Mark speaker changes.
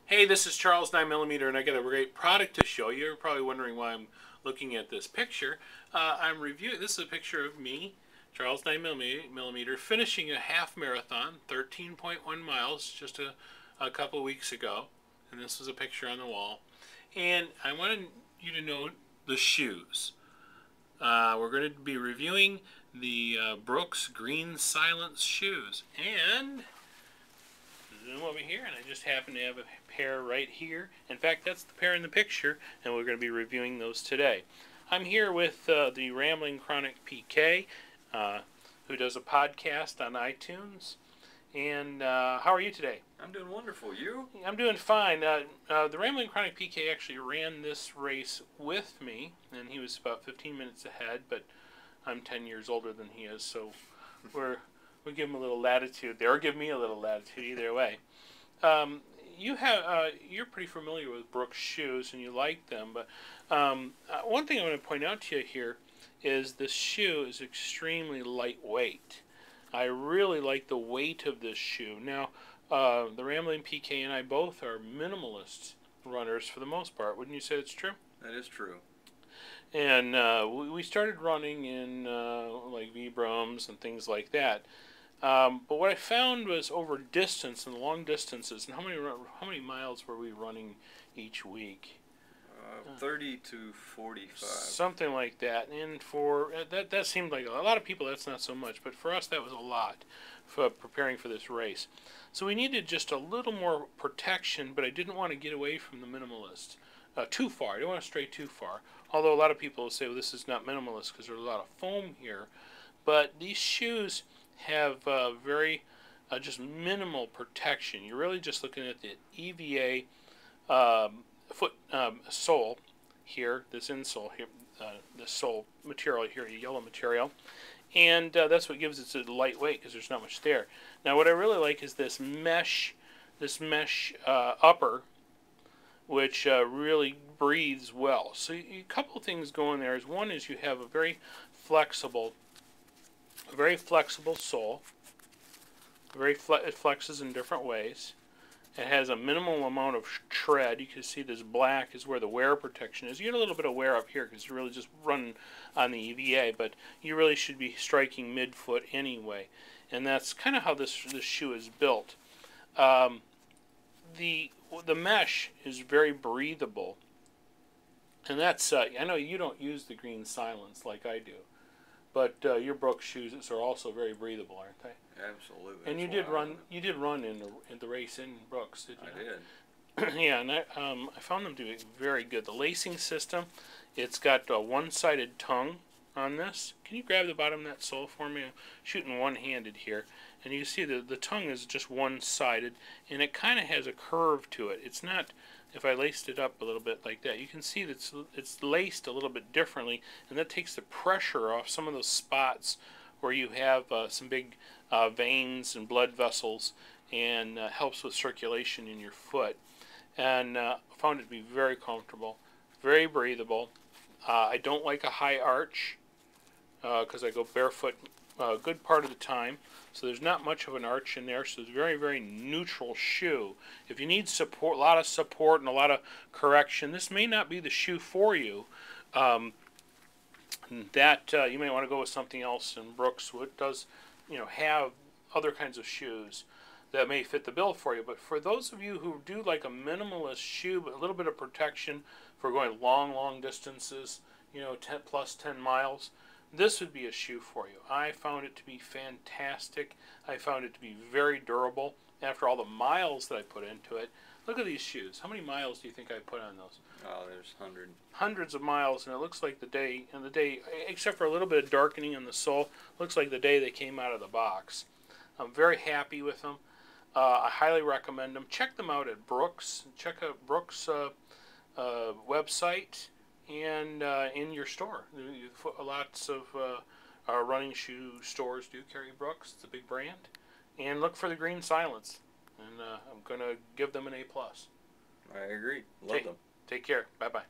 Speaker 1: Hey, this is Charles 9mm, and I got a great product to show you. You're probably wondering why I'm looking at this picture. I'm reviewing. This is a picture of me, Charles 9mm, finishing a half marathon, 13.1 miles, just a couple weeks ago. And this is a picture on the wall. And I wanted you to know the shoes. We're going to be reviewing the Brooks Green Silence shoes. And zoom over here, and I just happen to have a pair right here. In fact, that's the pair in the picture, and we're going to be reviewing those today. I'm here with the Rambling Chronic PK, who does a podcast on iTunes. And how are you today?
Speaker 2: I'm doing wonderful. You?
Speaker 1: I'm doing fine. The Rambling Chronic PK actually ran this race with me, and he was about 15 minutes ahead, but I'm 10 years older than he is, so we give him a little latitude there, or give me a little latitude, either way. You're pretty familiar with Brooks shoes, and you like them, but one thing I want to point out to you here is this shoe is extremely lightweight. I really like the weight of this shoe. Now, the Rambling PK and I both are minimalist runners for the most part. Wouldn't you say it's true?
Speaker 2: That is true.
Speaker 1: And we started running in like Vibrams and things like that. But what I found was over distance and long distances, and how many miles were we running each week?
Speaker 2: 30 to 45.
Speaker 1: Something like that. And for that seemed like a lot of people that's not so much, but for us that was a lot for preparing for this race. So we needed just a little more protection, but I didn't want to get away from the minimalist too far. I didn't want to stray too far. Although a lot of people will say, well, this is not minimalist because there's a lot of foam here. But these shoes have very just minimal protection. You're really just looking at the EVA foot sole here, this insole here, this sole material here, the yellow material, and that's what gives it a lightweight because there's not much there. Now, what I really like is this mesh upper, which really breathes well. So a couple things going there is one is you have a very flexible sole. It flexes in different ways. It has a minimal amount of tread. You can see this black is where the wear protection is. You get a little bit of wear up here because you're really just running on the EVA, but you really should be striking midfoot anyway. And that's kind of how this shoe is built. The mesh is very breathable. And that's, I know you don't use the Green Silence like I do, but your Brooks shoes are also very breathable, aren't they?
Speaker 2: Absolutely.
Speaker 1: And you did run in the race in Brooks, did you?
Speaker 2: I did.
Speaker 1: Yeah, and I found them to be very good. The lacing system, it's got a one-sided tongue on this. Can you grab the bottom of that sole for me? I'm shooting one-handed here. And you see the tongue is just one-sided, and it kind of has a curve to it. It's not, if I laced it up a little bit like that, you can see that it's laced a little bit differently, and that takes the pressure off some of those spots where you have some big veins and blood vessels, and helps with circulation in your foot. And found it to be very comfortable, very breathable. I don't like a high arch because I go barefoot a good part of the time, so there's not much of an arch in there, so it's a very, very neutral shoe. If you need support, a lot of support and a lot of correction, this may not be the shoe for you. You may want to go with something else, and Brooks does have other kinds of shoes that may fit the bill for you. But for those of you who do like a minimalist shoe but a little bit of protection for going long distances, 10 miles, this would be a shoe for you. I found it to be fantastic. I found it to be very durable. After all the miles that I put into it, look at these shoes. How many miles do you think I put on those?
Speaker 2: Oh, there's
Speaker 1: hundreds of miles, and it looks like the day, except for a little bit of darkening on the sole, looks like the day they came out of the box. I'm very happy with them. I highly recommend them. Check them out at Brooks. Check out Brooks' website and in your store. Lots of running shoe stores do carry Brooks. It's a big brand. And look for the Green Silence. And I'm going to give them an A+.
Speaker 2: I agree. Love them.
Speaker 1: Take care. Bye-bye.